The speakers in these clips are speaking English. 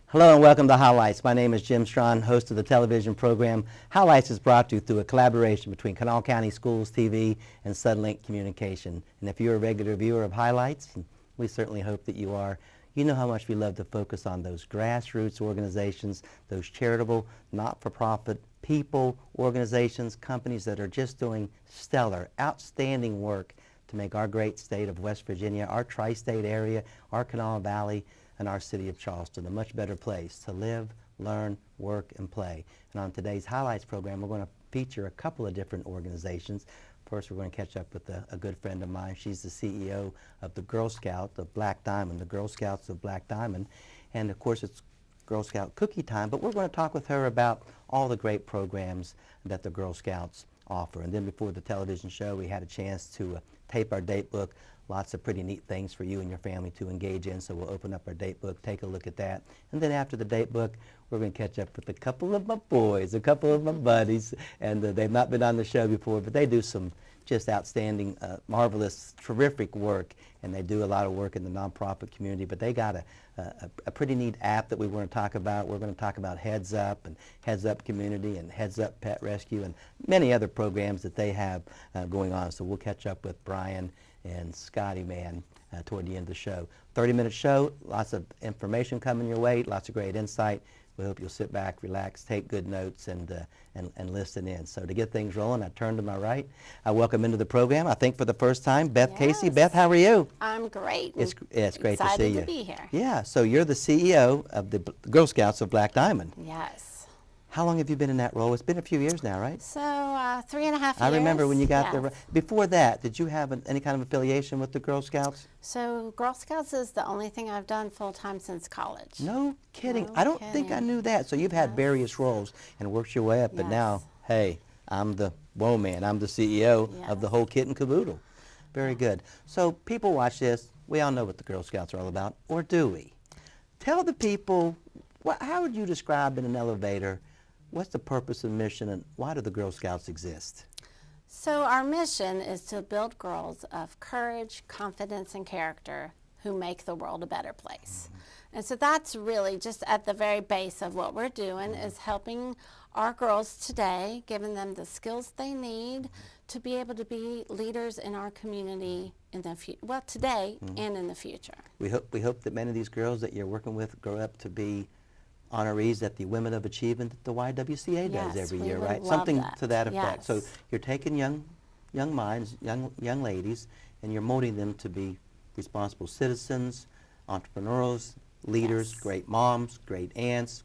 Hello and welcome to Highlights. My name is Jim Strawn, host of the television program. Highlights is brought to you through a collaboration between Kanawha County Schools TV and Suddenlink Communication. And if you're a regular viewer of Highlights, we certainly hope that you are, you know how much we love to focus on those grassroots organizations, those charitable, not-for-profit people, organizations, companies that are just doing stellar, outstanding work to make our great state of West Virginia, our tri-state area, our Kanawha Valley, and our city of Charleston a much better place to live, learn, work, and play. And on today's Highlights program, we're going to feature a couple of different organizations. First, we're going to catch up with a good friend of mine. She's the CEO of the Girl Scouts of Black Diamond, the Girl Scouts of Black Diamond. And of course, it's Girl Scout cookie time, but we're going to talk with her about all the great programs that the Girl Scouts offer. And then before the television show, we had a chance to tape our date book. Lots of pretty neat things for you and your family to engage in, so we'll open up our date book, take a look at that. And then after the date book, we're going to catch up with a couple of my boys, a couple of my buddies, and they've not been on the show before, but they do some just outstanding, marvelous, terrific work, and they do a lot of work in the nonprofit community, but they got a pretty neat app that we want to talk about. We're going to talk about HeadsUp and HeadsUp Community and HeadsUp Pet Rescue and many other programs that they have going on, so we'll catch up with Brian and Scotty, man, toward the end of the show. 30-minute show, lots of information coming your way, lots of great insight. We hope you'll sit back, relax, take good notes, and listen in. So to get things rolling, I turn to my right. I welcome into the program, I think for the first time, Beth Casey. Beth, how are you? I'm great. It's great to see you. Excited to be here. Yeah, so you're the CEO of the Girl Scouts of Black Diamond. Yes. How long have you been in that role? It's been a few years now, right? So 3.5 years. I remember when you got there. Before that, did you have any kind of affiliation with the Girl Scouts? So Girl Scouts is the only thing I've done full-time since college. No kidding. No I don't kidding. think I knew that. So you've had various roles and worked your way up, but now, hey, I'm the whoa man. I'm the CEO of the whole kit and caboodle. Very good. So people watch this. We all know what the Girl Scouts are all about, or do we? Tell the people, how would you describe in an elevator, what's the purpose and mission, and why do the Girl Scouts exist? So our mission is to build girls of courage, confidence, and character who make the world a better place. And so that's really just at the very base of what we're doing, is helping our girls today, giving them the skills they need to be able to be leaders in our community in the future, well, today and in the future. We hope that many of these girls that you're working with grow up to be honorees at the Women of Achievement that the YWCA does every year, right? Something to that effect. So you're taking young minds, young ladies, and you're molding them to be responsible citizens, entrepreneurs, leaders, great moms, great aunts,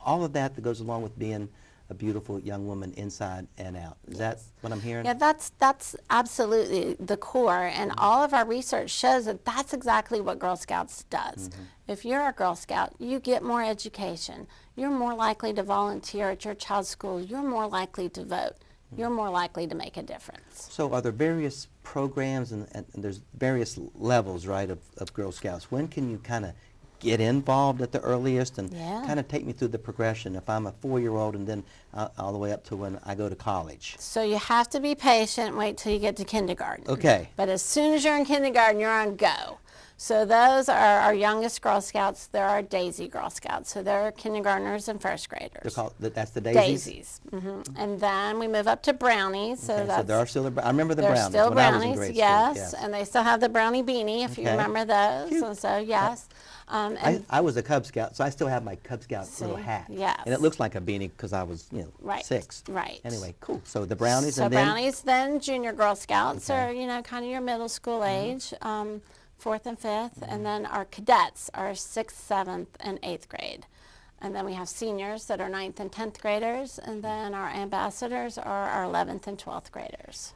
all of that goes along with being a beautiful young woman inside and out. Is that what I'm hearing? Yeah, that's absolutely the core, and all of our research shows that that's exactly what Girl Scouts does. If you're a Girl Scout, you get more education. You're more likely to volunteer at your child's school. You're more likely to vote. You're more likely to make a difference. So are there various programs, and there's various levels, right, of Girl Scouts? When can you kind of get involved at the earliest, and kind of take me through the progression if I'm a 4-year-old and then all the way up to when I go to college? So you have to be patient, wait till you get to kindergarten. Okay. But as soon as you're in kindergarten, you're on go. So those are our youngest Girl Scouts. They're our Daisy Girl Scouts. So they're kindergartners and first graders. They're called, that's the Daisies? Daisies. And then we move up to Brownies. So, so there are still, I remember the Brownies. Brownies Still when Brownies, I was in grade yes. school. And they still have the Brownie beanie, if you remember those. Cute. And so, yes. I was a Cub Scout, so I still have my Cub Scout little hat. Yes. And it looks like a beanie because I was, 6. Right. Anyway, cool. So the Brownies, so and then? Brownies, then Junior Girl Scouts are, kind of your middle school age, 4th and 5th. And then our cadets are 6th, 7th, and 8th grade. And then we have seniors that are 9th and 10th graders. And then our ambassadors are our 11th and 12th graders.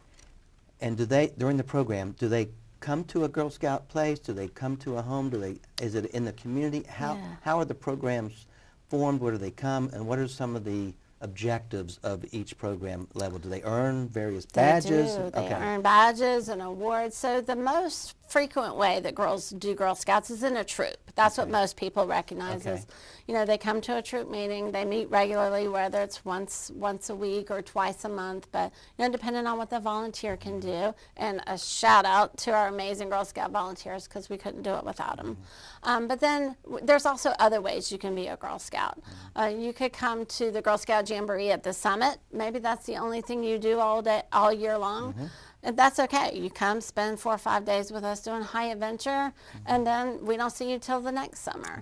And do they, during the program, do they come to a Girl Scout place? Do they come to a home? Is it in the community? How are the programs formed? Where do they come? And what are some of the objectives of each program level? Do they earn various badges? They do. They earn badges and awards. So the most frequent way that girls do Girl Scouts is in a troop. That's what most people recognize as, you know, they come to a troop meeting, they meet regularly, whether it's once a week or twice a month, but, you know, depending on what the volunteer can do. And a shout out to our amazing Girl Scout volunteers, because we couldn't do it without them. But then there's also other ways you can be a Girl Scout. You could come to the Girl Scout Jamboree at the summit. Maybe that's the only thing you do all year long. And that's okay. You come spend 4 or 5 days with us doing high adventure, and then we don't see you till the next summer.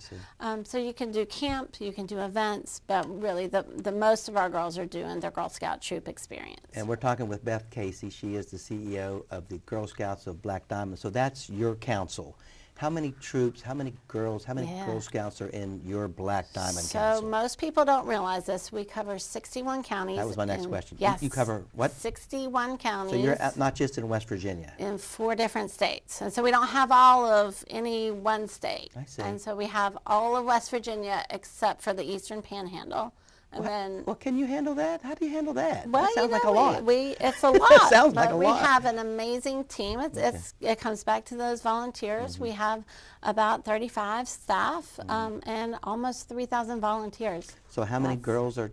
So you can do camp, you can do events, but really the most of our girls are doing their Girl Scout troop experience. And we're talking with Beth Casey. She is the CEO of the Girl Scouts of Black Diamond. So that's your council. How many troops, how many girls, how many Girl Scouts are in your Black Diamond Council? So most people don't realize this. We cover 61 counties. That was my next question. Yes. You cover what? 61 counties. So you're not just in West Virginia. In 4 different states. And so we don't have all of any one state. I see. And so we have all of West Virginia except for the Eastern Panhandle. And then, well, can you handle that? How do you handle that? well, That sounds you like know, a lot. it's a lot. Sounds like but a we lot. have an amazing team. It comes back to those volunteers. We have about 35 staff and almost 3,000 volunteers. So how many girls are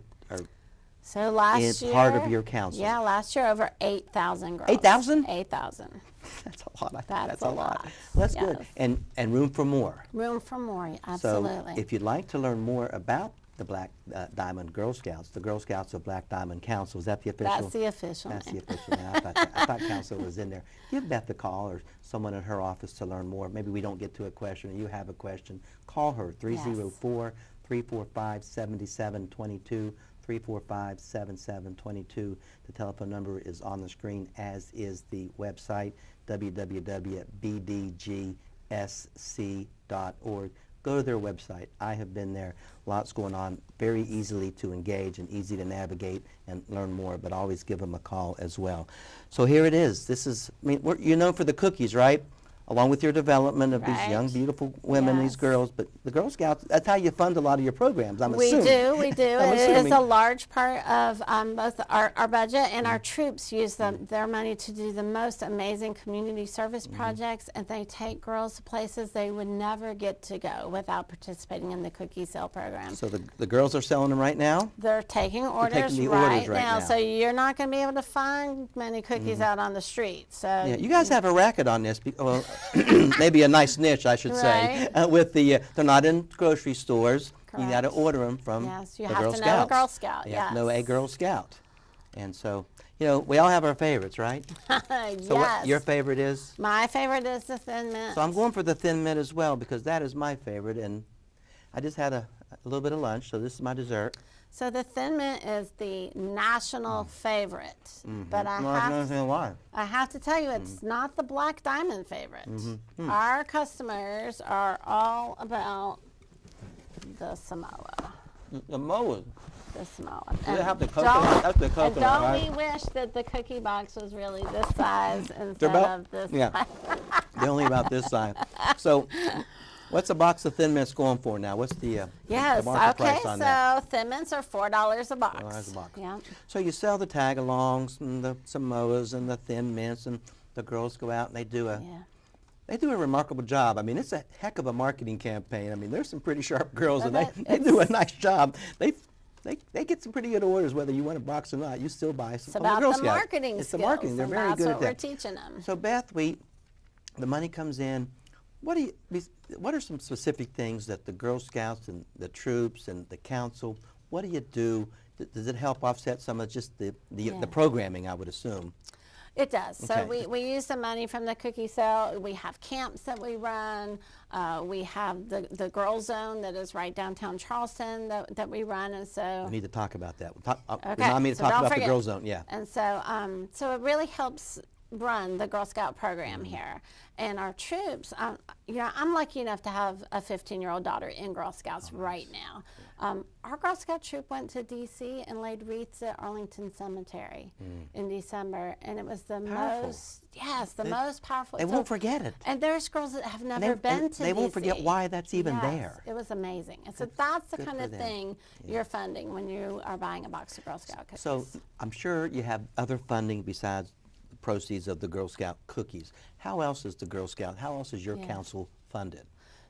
So last year, part of your council? Yeah, last year over 8,000 girls. 8,000? 8,000. That's a lot. That's a lot. Well, that's good. Yes. And room for more. Room for more, absolutely. So if you'd like to learn more about the Black Diamond Girl Scouts, the Girl Scouts of Black Diamond Council, is that the official? That's the official That's the name. official name. I thought council was in there. Give Beth a call or someone in her office to learn more. Maybe we don't get to a question or you have a question. Call her, 304-345-7722, 345-7722. The telephone number is on the screen, as is the website, www.bdgsc.org. Go to their website. I have been there. Lots going on. Very easily to engage and easy to navigate and learn more, but always give them a call as well. So here it is. This is, I mean, you're known for the cookies, right? Along with your development of these young, beautiful women, these girls. But the Girl Scouts, that's how you fund a lot of your programs, I'm assuming. We do. It is a large part of both our budget, and our troops use their money to do the most amazing community service projects, and they take girls to places they would never get to go without participating in the cookie sale program. So the girls are selling them right now? They're taking orders, the right, orders right now. So you're not going to be able to find many cookies out on the street. So yeah, you guys have a racket on this. Well, maybe a nice niche, I should say. With the, they're not in grocery stores. Correct. You got to order them from Yes, you the have Girl to Scouts. know a Girl Scout. You have to know a Girl Scout. And so, you know, we all have our favorites, right? So what your favorite is? My favorite is the Thin Mint. So I'm going for the Thin Mint as well, because that is my favorite. And I just had a little bit of lunch, so this is my dessert. So the Thin Mint is the national favorite, but I have to tell you, it's not the Black Diamond favorite. Our customers are all about the Samoa. The Moa. The Samoa. They have the coconut. That's the coconut, and don't right? we wish that the cookie box was really this size instead of this size? They're only about this size. So, what's a box of Thin Mints going for now? What's the market price on that? So Thin Mints are $4 a box. $4 a box. Yeah. So you sell the tag-alongs and the Samoas and the Thin Mints, and the girls go out and they do a remarkable job. I mean, it's a heck of a marketing campaign. I mean, there's some pretty sharp girls, and they do a nice job. They get some pretty good orders, whether you want a box or not. You still buy some. It's about Girl the Scouts. marketing It's skills. the marketing. They're very good at that. That's what we're teaching them. So Beth, the money comes in. What are some specific things that the Girl Scouts and the troops and the council, what do you do? Does it help offset some of just the programming, I would assume? It does. So Okay. we use the money from the cookie sale. We have camps that we run. We have the Girl Zone that is right downtown Charleston that we run. And so We need to talk about that. okay. Remind me to So talk don't about forget. the Girl Zone. Yeah. And so so it really helps run the Girl Scout program here. And our troops, you know, I'm lucky enough to have a 15-year-old daughter in Girl Scouts right now. Our Girl Scout troop went to D.C. and laid wreaths at Arlington Cemetery in December, and it was the most powerful. They won't forget it. And there's girls that have never been to They won't DC. forget why that's even Yes, there. It was amazing. And so that's the good kind for of them. thing you're funding when you are buying a box of Girl Scout cookies. So I'm sure you have other funding besides proceeds of the Girl Scout cookies. How else is how else is your council funded?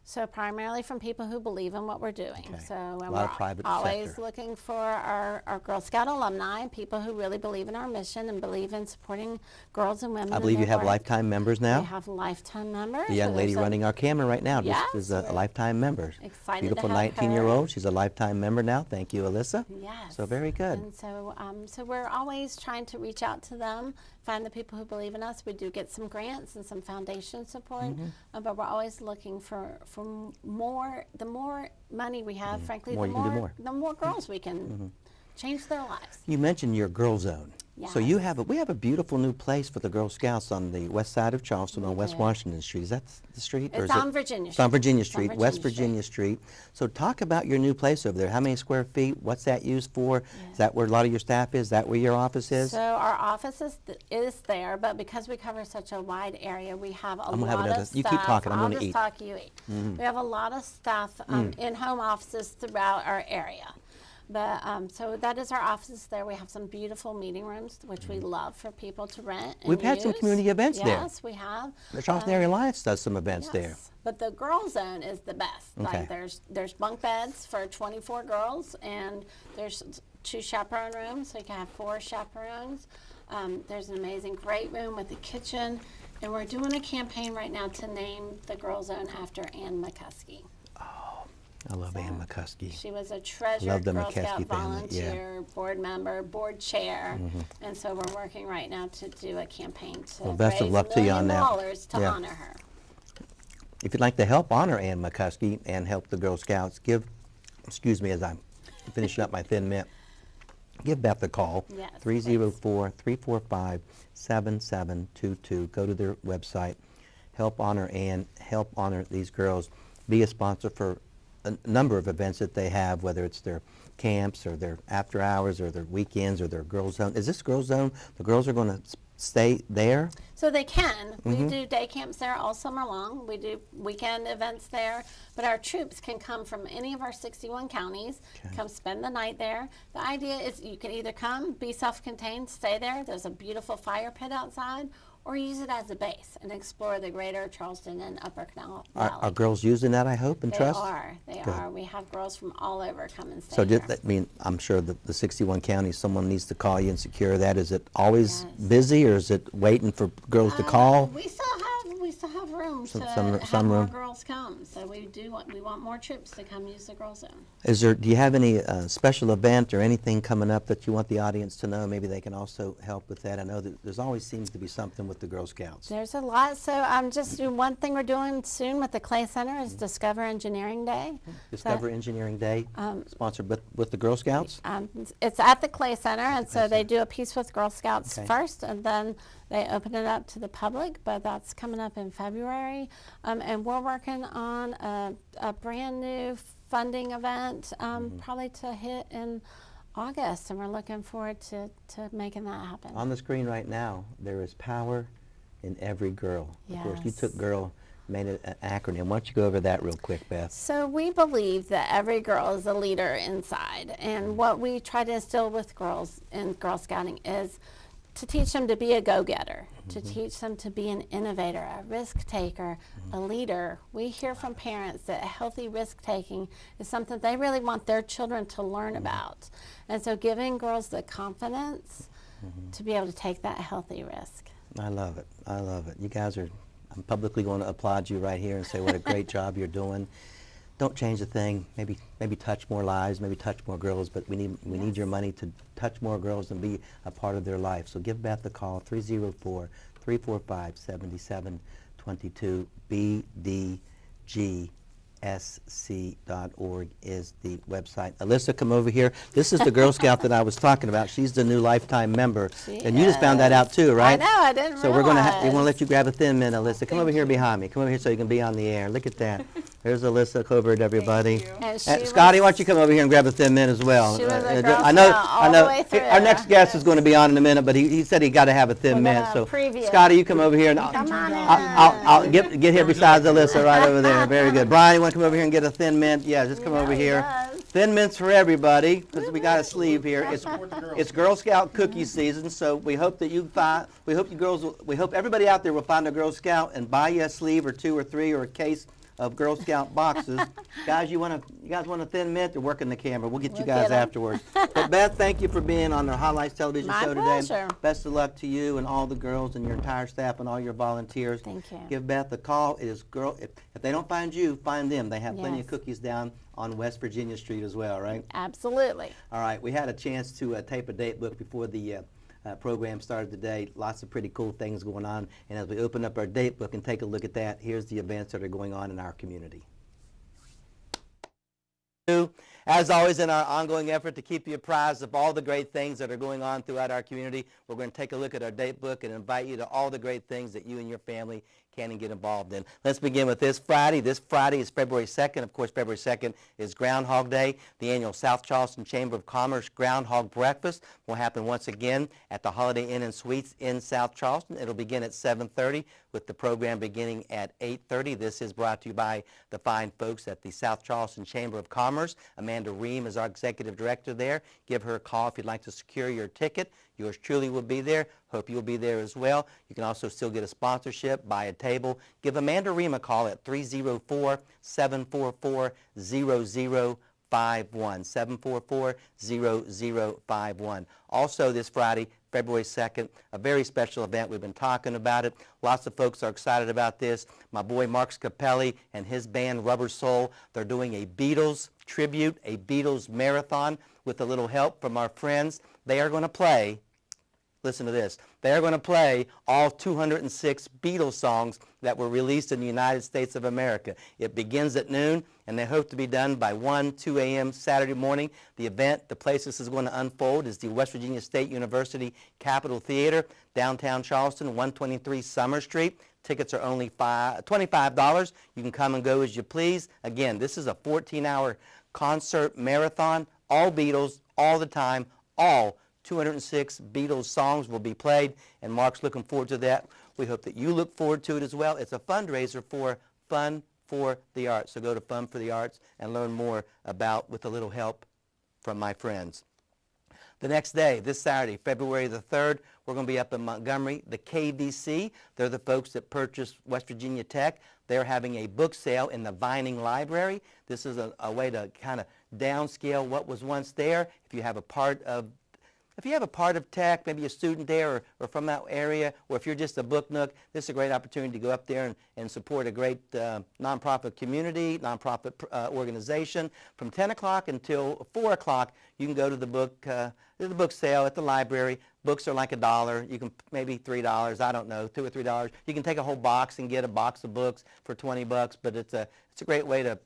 So primarily from people who believe in what we're doing. Okay. So A and lot we're of private always sector. looking for our Girl Scout alumni, people who really believe in our mission and believe in supporting girls and women. I in believe you their have work. lifetime members now. We have lifetime members. The young lady There's a- running our camera right now just is a Yes, lifetime member. excited to Beautiful have 19-year-old. She's a lifetime member now. Thank you, Alyssa. Yes. So very good. And so, so we're always trying to reach out to them, find the people who believe in us. We do get some grants and some foundation support, Mm-hmm. but we're always looking for more. The more money we have, frankly, More the you can do more more. the more girls we can change their lives. You mentioned your Girl Zone. So Yes. you have we have a beautiful new place for the Girl Scouts on the west side of Charleston on West do. Washington Street. Is that the street? It's on Virginia It's on Street. Virginia It's on Street, West Virginia Virginia Street. So talk about your new place over there. How many square feet? What's that used for? Yeah. Is that where a lot of your staff is? Is that where your office is? So our office is there, but because we cover such a wide area, we have a I'm gonna lot have another- of staff. you keep talking, I'm I'll gonna just eat. talk, you eat. We have a lot of staff in home offices throughout our area. But so that is our offices there. We have some beautiful meeting rooms, which we love for people to rent and We've had some use. community events there. Yes, we have. The Charleston Area Alliance does some events there. Yes, but the girl zone is the best. Okay. Like there's bunk beds for 24 girls, and there's 2 chaperone rooms, so you can have 4 chaperones. There's an amazing great room with a kitchen, and we're doing a campaign right now to name the girl zone after Ann McCuskey. I love Ann McCuskey. She was a treasured Love the Girl McCuskey Scout family, yeah. volunteer, board member, board chair, and so we're working right now to do a campaigin to Well, best of raise luck to you on that. $1 million to Yeah. honor her. If you'd like to help honor Ann McCuskey and help the Girl Scouts, excuse me as I'm finishing up my Thin Mint, give Beth a call, Yes, 304-345-7722. Go to their website, help honor Ann, help honor these girls. Be a sponsor for a number of events that they have, whether it's their camps or their after hours or their weekends or their Girl Zone. Is this Girl Zone, the girls are going to stay there? So they can. We do day camps there all summer long. We do weekend events there. But our troops can come from any of our 61 counties, come spend the night there. The idea is you can either come, be self-contained, stay there. There's a beautiful fire pit outside, or use it as a base and explore the greater Charleston and Upper Canal Valley. Are girls using that, I hope, and They trust? are. They Good. are. We have girls from all over come and stay So here. I mean, I'm sure that the 61 counties, someone needs to call you and secure that. Is it always Yes. busy, or is it waiting for girls to call? We still have room Some- to some have more room. girls come. So we want more troops to come use the Girl Zone. Do you have any special event or anything coming up that you want the audience to know? Maybe they can also help with that. I know that there's always seems to be something with the Girl Scouts. There's a lot. So just one thing we're doing soon with the Clay Center is Discover Engineering Day. Discover Engineering Day, sponsored with the Girl Scouts? It's at the Clay Center, and so they do a piece with Girl Scouts Okay. first, and then they open it up to the public, but that's coming up in February. And we're working on a brand new funding event, probably to hit in August, and we're looking forward to making that happen. On the screen right now, there is power in every girl. Of course, you took Yes. girl, made it an acronym. Why don't you go over that real quick, Beth? So we believe that every girl is a leader inside, and what we try to instill with girls in Girl Scouting is to teach them to be a go-getter, to teach them to be an innovator, a risk taker, a leader. We hear from parents that healthy risk taking is something they really want their children to learn about. And so giving girls the confidence to be able to take that healthy risk. I love it. I love it. You guys are, I'm publicly going to applaud you right here and say what a great job you're doing. Don't change a thing. Maybe touch more lives, maybe touch more girls, but we need your money to touch more girls and be a part of their life. So give Beth a call, 304-345-7722. BDGSC.org is the website. Alyssa, come over here. This is the Girl Scout that I was talking about. She's the new lifetime member. And you just found that out too, right? I know, I didn't So we're going to realize. let you grab a Thin Mint, Alyssa. Come over here behind me. Come over here so you can be on the air. Look at that. There's Alyssa. Come over to everybody. And she Scotty, was- why don't you come over here and grab a Thin Mint as well? She was a I Girl know. Scout all I know. the way through. Our next guest is going to be on in a minute, but he said he got to have a Thin We're Mint. gonna So, preview. Scotty, you come over here and Come on in. I'll get here besides Alyssa right over there. Very good. Brian, you want to come over here and get a Thin Mint? Yeah, just come over here. Yes. Thin Mints for everybody, because we got a sleeve here. It's Girl Scout cookie season, so we hope that we hope everybody out there will find a Girl Scout and buy you a sleeve or two or three or a case of Girl Scout boxes. Guys, you guys want a Thin Mint? They're working the camera. We'll get you guys afterwards. But Beth, thank you for being on the Highlights television show today. My pleasure. Best of luck to you and all the girls and your entire staff and all your volunteers. Thank you. Give Beth a call. It is if they don't find you, find them. They have plenty of Yes. cookies down on West Virginia Street as well, right? Absolutely. All right, we had a chance to tape a date book before the program started today. Lots of pretty cool things going on. And as we open up our date book and take a look at that, here's the events that are going on in our community. As always, in our ongoing effort to keep you apprised of all the great things that are going on throughout our community, we're going to take a look at our date book and invite you to all the great things that you and your family can and get involved in. Let's begin with this Friday. This Friday is February 2nd. Of course, February 2nd is Groundhog Day. The annual South Charleston Chamber of Commerce Groundhog Breakfast will happen once again at the Holiday Inn and Suites in South Charleston. It'll begin at 7:30 with the program beginning at 8:30. This is brought to you by the fine folks at the South Charleston Chamber of Commerce. Amanda Ream is our executive director there. Give her a call if you'd like to secure your ticket. Yours truly will be there. Hope you'll be there as well. You can also still get a sponsorship, buy a table. Give Amanda Ream a call at 304-744-0051. 744-0051. Also this Friday, February 2nd, a very special event. We've been talking about it. Lots of folks are excited about this. My boy Mark Scapelli and his band Rubber Soul, they're doing a Beatles tribute, a Beatles marathon with a little help from our friends. They are going to play, listen to this, they are going to play all 206 Beatles songs that were released in the United States of America. It begins at noon, and they hope to be done by 2 a.m. Saturday morning. The event, the place this is going to unfold is the West Virginia State University Capitol Theater, downtown Charleston, 123 Summer Street. Tickets are only $25. You can come and go as you please. Again, this is a 14-hour concert marathon, all Beatles, all the time, all 206 Beatles songs will be played, and Mark's looking forward to that. We hope that you look forward to it as well. It's a fundraiser for Fun for the Arts. So go to Fun for the Arts and learn more about with a little help from my friends. The next day, this Saturday, February the 3rd, we're going to be up in Montgomery, the KBC. They're the folks that purchased West Virginia Tech. They're having a book sale in the Vining Library. This is a way to kind of downscale what was once there. If you have a part of Tech, maybe a student there or from that area, or if you're just a book nook, this is a great opportunity to go up there and support a great nonprofit community, nonprofit organization. From 10 o'clock until 4 o'clock, you can go to the book sale at the library. Books are like $1. You can maybe $3. I don't know, $2 or $3. You can take a whole box and get a box of books for $20. But it's a great way to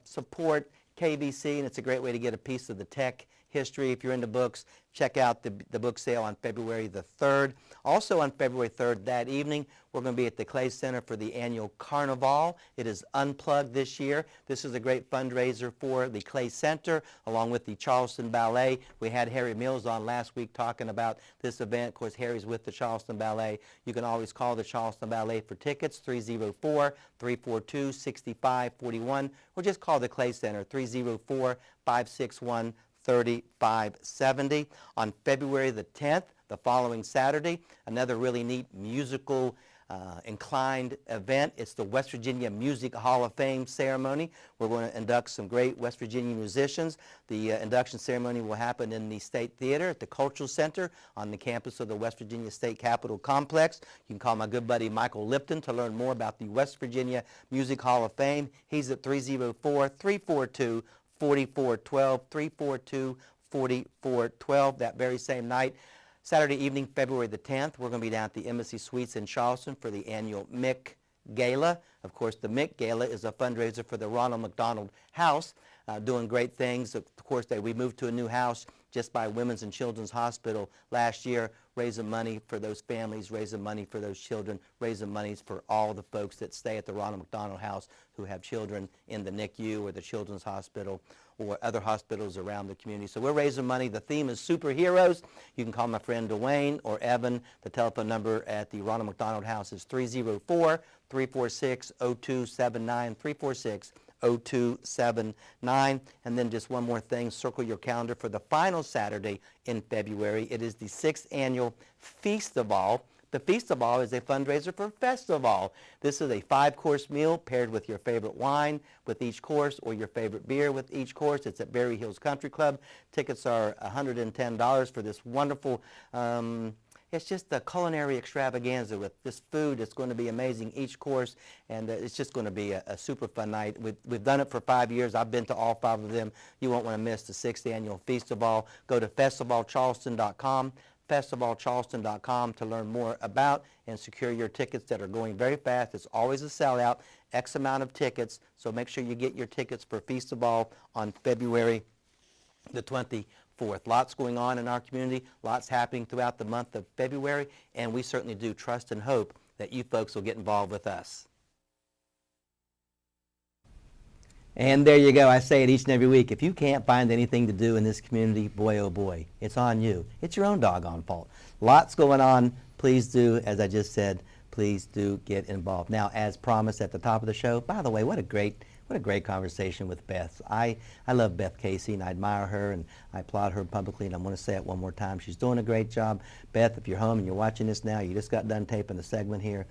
support KBC, and it's a great way to get a piece of the Tech history. If you're into books, check out the book sale on February the 3rd. Also on February 3rd that evening, we're going to be at the Clay Center for the annual Carnival. It is unplugged this year. This is a great fundraiser for the Clay Center along with the Charleston Ballet. We had Harry Mills on last week talking about this event. Of course, Harry's with the Charleston Ballet. You can always call the Charleston Ballet for tickets, 304-342-6541, or just call the Clay Center, 304-561-3570. On February the 10th, the following Saturday, another really neat musical inclined event. It's the West Virginia Music Hall of Fame ceremony. We're going to induct some great West Virginia musicians. The induction ceremony will happen in the State Theater at the Cultural Center on the campus of the West Virginia State Capitol Complex. You can call my good buddy Michael Lipton to learn more about the West Virginia Music Hall of Fame. He's at 304-342-4412, 342-4412. That very same night, Saturday evening, February the 10th, we're going to be down at the Embassy Suites in Charleston for the annual Mick Gala. Of course, the Mick Gala is a fundraiser for the Ronald McDonald House, doing great things. Of course, we moved to a new house just by Women's and Children's Hospital last year, raising money for those families, raising money for those children, raising money for all the folks that stay at the Ronald McDonald House who have children in the NICU or the Children's Hospital or other hospitals around the community. So we're raising money. The theme is superheroes. You can call my friend Dwayne or Evan. The telephone number at the Ronald McDonald House is 304-346-0279, 0279. And then just one more thing, circle your calendar for the final Saturday in February. It is the 6th annual Feast of All. The Feast of All is a fundraiser for Festival. This is a 5-course meal paired with your favorite wine with each course or your favorite beer with each course. It's at Berry Hills Country Club. Tickets are $110 for this wonderful, it's just a culinary extravaganza with this food. It's going to be amazing each course, and it's just going to be a super fun night. We've done it for 5 years. I've been to all 5 of them. You won't want to miss the 6th annual Feast of All. Go to festivalcharleston.com. festivalcharleston.com to learn more about and secure your tickets that are going very fast. It's always a sellout, X amount of tickets, so make sure you get your tickets for Feast of All on February the 24th. Lots going on in our community, lots happening throughout the month of February, and we certainly do trust and hope that you folks will get involved with us. And there you go. I say it each and every week. If you can't find anything to do in this community, boy, oh boy, it's on you. It's your own doggone fault. Lots going on. Please do, as I just said, please do get involved. Now, as promised at the top of the show, by the way, what a great conversation with Beth. I love Beth Casey, and I admire her, and I applaud her publicly, and I'm going to say it one more time. She's doing a great job. Beth, if you're home and you're watching this now, you just got done taping the segment here.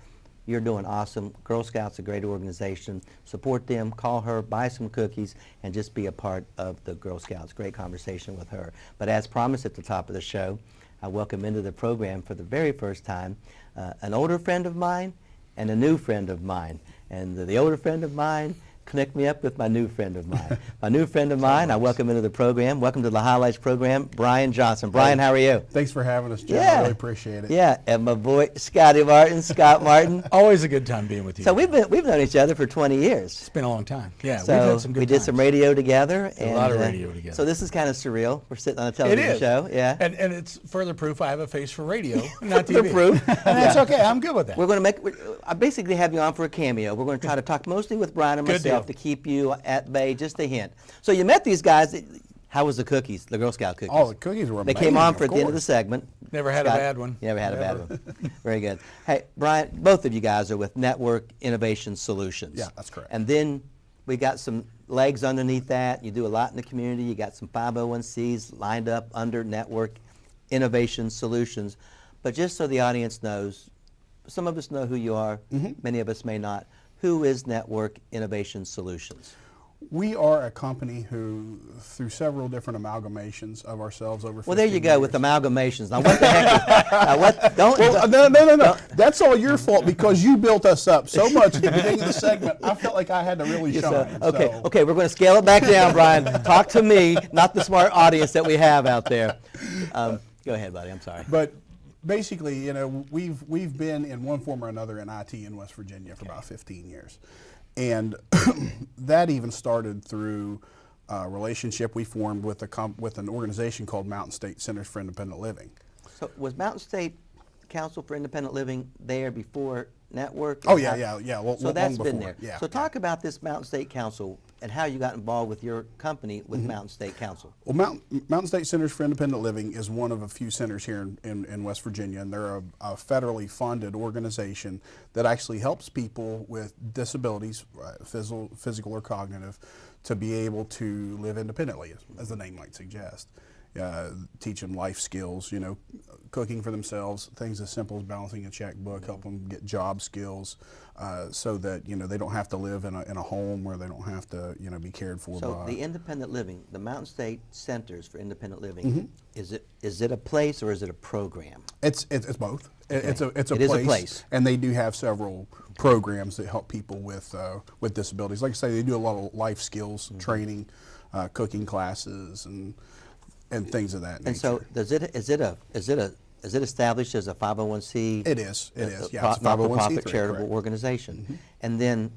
You're doing awesome. Girl Scouts, a great organization. Support them, call her, buy some cookies, and just be a part of the Girl Scouts. Great conversation with her. But as promised at the top of the show, I welcome into the program for the very first time an older friend of mine and a new friend of mine. And the older friend of mine connect me up with my new friend of mine. My new friend of mine, I welcome into the program. Welcome to the Highlights program, Brian Johnson. Brian, how are you? Thanks for having us, Jim. Yeah. I really appreciate it. Yeah, and my boy Scotty Martin, Scott Martin. Always a good time being with you. So we've known each other for 20 years. It's been a long time. Yeah, So we've had some good we did some radio together. A lot of radio together. So this is kind of surreal. We're sitting on a It television is. show. Yeah. And it's further proof I have a face for radio, not Further TV. proof. And that's okay. I'm good with that. We're going to I basically have you on for a cameo. We're going to try to talk mostly with Brian and Good myself deal. to keep you at bay, just a hint. So you met these guys. How was the cookies, the Girl Scout cookies? Oh, the cookies were They amazing. came on for at the end of the course. segment. Never had a Scott, bad one. You never had a bad Never. one. Very good. Hey, Brian, both of you guys are with Network Innovation Solutions. Yeah, that's correct. And then we got some legs underneath that. You do a lot in the community. You got some 501c lined up under Network Innovation Solutions. But just so the audience knows, some of us know who you are. Many of us may not. Who is Network Innovation Solutions? We are a company who, through several different amalgamations of ourselves over 15 Well, there you go years. with amalgamations. Now, what the heck? Now, what? Don't. Well, no. That's all your fault because you built us up so much at the beginning of the segment. I felt like I had to really Yes, shine. okay, so. okay, we're going to scale it back down, Brian. Talk to me, not the smart audience that we have out there. Go ahead, buddy. I'm sorry. But basically, you know, we've been in one form or another in IT in West Virginia for about 15 years. And that even started through a relationship we formed with an organization called Mountain State Centers for Independent Living. So was Mountain State Council for Independent Living there before Network? Oh, yeah. Well, So long that's been before. there. Yeah. So talk about this Mountain State Council and how you got involved with your company with Mm-hmm. Mountain State Council. Well, Mountain State Centers for Independent Living is one of a few centers here in West Virginia, and they're a federally funded organization that actually helps people with disabilities, physical or cognitive, to be able to live independently, as the name might suggest. Teach them life skills, you know, cooking for themselves, things as simple as balancing a checkbook, help them get job skills, so that, you know, they don't have to live in a home where they don't have to, you know, be cared for So by. the independent living, the Mountain State Centers for Independent Living, Mm-hmm. is it a place or is it a program? It's both. It's a It is a place. and they do have several programs that help people with disabilities. Like I say, they do a lot of life skills training, cooking classes, and things of that nature. And so is it established as a 501c? It is. Yeah, it's a not-for-profit 501c3, charitable correct. organization. And then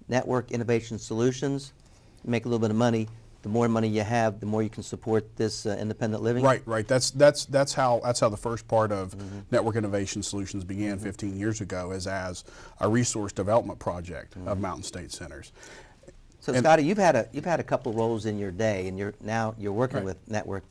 Network Innovation Solutions, you make a little bit of money. The more money you have, the more you can support this independent living. Right. That's how the first part of Network Innovation Solutions began 15 years ago, as a resource development project of Mountain State Centers. So Scotty, you've had a couple roles in your day, and you're working Right. with Network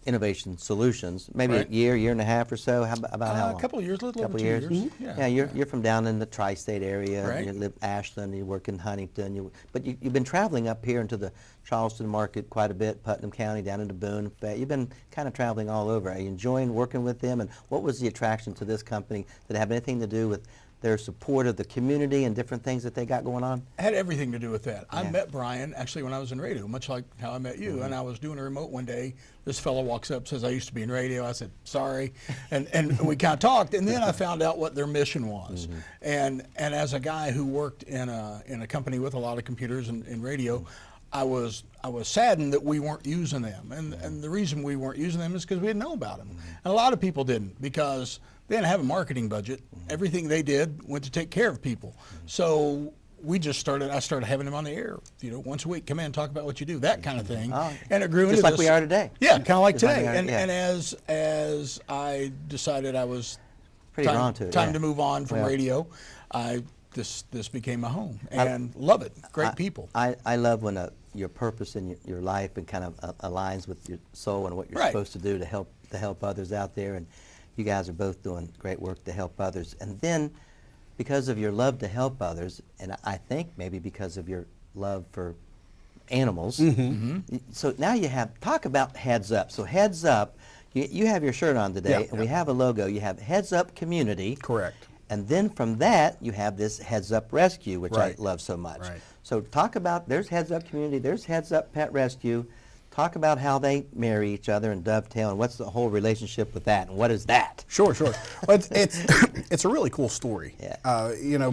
Innovation Solutions, maybe Right. a year and a half or so. About how long? A couple of years, a little Couple over 2 years. years. Yeah, you're from down in the tri-state area. Right. You live Ashland. You work in Huntington. But you've been traveling up here into the Charleston market quite a bit, Putnam County, down into Boone. You've been kind of traveling all over. Are you enjoying working with them? And what was the attraction to this company? Did it have anything to do with their support of the community and different things that they got going on? Had everything to do with that. I Yeah. met Brian actually when I was in radio, much like how I met you. And I was doing a remote one day. This fellow walks up, says, "I used to be in radio." I said, "Sorry," and we kind of talked. And then I found out what their mission was. And as a guy who worked in a company with a lot of computers and radio, I was saddened that we weren't using them. And the reason we weren't using them is because we didn't know about them. And a lot of people didn't, because they didn't have a marketing budget. Everything they did went to take care of people. So I started having them on the air, once a week. Come in, talk about what you do, that kind of thing. Oh, and it grew just into like this. we are today. Yeah, kind of like Just like today. we are, And, yeah. and as I decided I was Pretty drawn to it. time yeah. to move on from Well, radio, this became my home, and love it. Great people. I love when your purpose in your life and kind of aligns with your soul and what you're Right. supposed to do to help others out there. And you guys are both doing great work to help others. And then, because of your love to help others, and I think maybe because of your love for animals, so now talk about Heads Up. So Heads Up, you have your shirt on today, Yeah, and we have a logo. You have Heads Up Community. Correct. And then from that, you have this Heads Up Rescue, which Right. I love so much. Right. So talk about, there's Heads Up Community, there's Heads Up Pet Rescue. Talk about how they marry each other and dovetail, and what's the whole relationship with that, and what is that? Sure. Well, it's a really cool story. Yeah.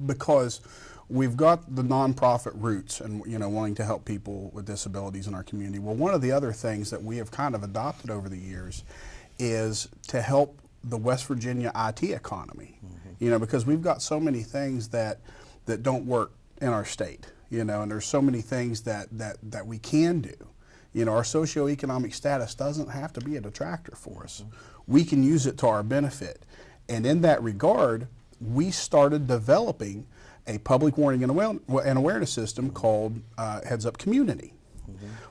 Because we've got the nonprofit roots and wanting to help people with disabilities in our community. Well, one of the other things that we have kind of adopted over the years is to help the West Virginia IT economy. Because we've got so many things that don't work in our state. And there's so many things that we can do. Our socioeconomic status doesn't have to be a detractor for us. We can use it to our benefit. And in that regard, we started developing a public warning and awareness system called Heads Up Community.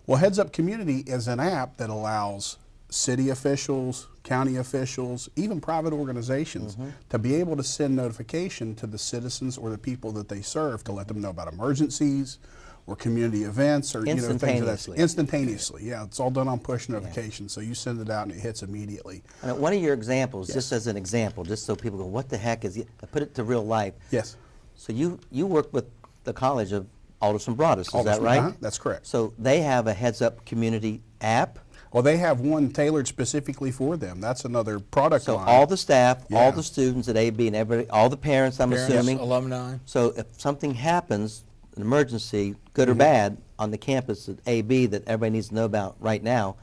Well, Heads Up Community is an app that allows city officials, county officials, even private organizations to be able to send notification to the citizens or the people that they serve to let them know about emergencies or community events or things of that. Instantaneously. Instantaneously, yeah. It's all done on push notifications, so you send it out and it hits immediately. And one of your examples, Yes. just as an example, just so people go, what the heck is it? Put it to real life. Yes. So you work with the College of Alderson Broaddus, is that Alderson, right? That's correct. So they have a Heads Up Community app. Well, they have one tailored specifically for them. That's another product So line. all the staff, all Yeah. the students at AB and everybody, all the parents, I'm Parents, assuming. alumni. So if something happens, an emergency, good or bad, on the campus at AB that everybody needs to know about right now,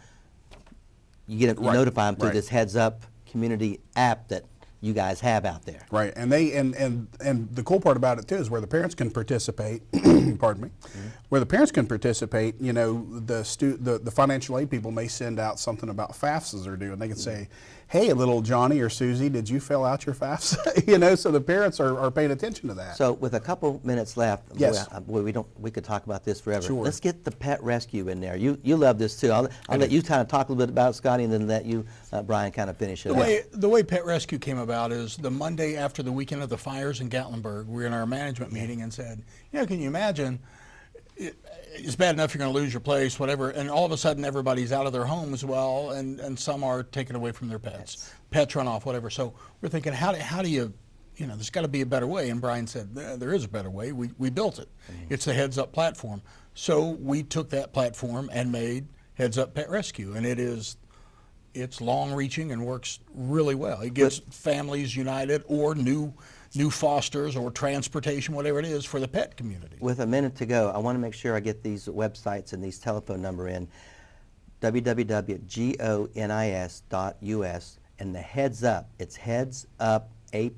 you Right, notify them through right. this Heads Up Community app that you guys have out there. Right, and the cool part about it too is where the parents can participate. Pardon me. Where the parents can participate, the financial aid people may send out something about FAFSAs are due, and they can say, "Hey, little Johnny or Susie, did you fill out your FAFSA?" So the parents are paying attention to that. So with a couple minutes left, Yes. we could talk about this forever. Sure. Let's get the pet rescue in there. You love this too. I'll let you kind of talk a little bit about it, Scotty, and then let you, Brian, kind of finish it up. The way Pet Rescue came about is the Monday after the weekend of the fires in Gatlinburg, we were in our management meeting and said, can you imagine, it's bad enough you're going to lose your place, whatever, and all of a sudden everybody's out of their homes, and some are taken away from their pets. Pets run off, whatever. So we're thinking, how do you, there's got to be a better way. And Brian said, there is a better way. We built it. It's the Heads Up platform. So we took that platform and made Heads Up Pet Rescue, and it's long-reaching and works really well. It gets families united or new fosters or transportation, whatever it is, for the pet community. With a minute to go, I want to make sure I get these websites and these telephone number in. www.gonis.us and the Heads Up. It's Heads Up app,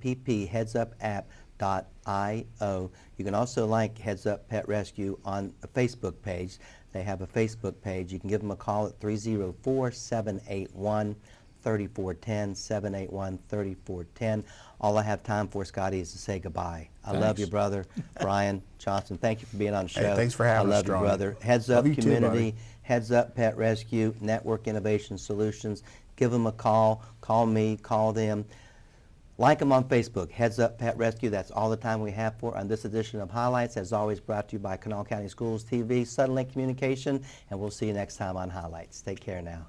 headsupapp.io. You can also like Heads Up Pet Rescue on a Facebook page. They have a Facebook page. You can give them a call at 304-781-5600. 3410, 781-3410. All I have time for, Scotty, is to say goodbye. I love you, Thanks. brother. Brian Johnson, thank you for being on the show. Hey, thanks for having I us, love you, Strawn. brother. Heads Up Love you too, Community, buddy. Heads Up Pet Rescue, Network Innovation Solutions. Give them a call. Call me. Call them. Like them on Facebook, Heads Up Pet Rescue. That's all the time we have for on this edition of Highlights, as always brought to you by Kanawha County Schools TV, Suddenlink Communication, and we'll see you next time on Highlights. Take care now.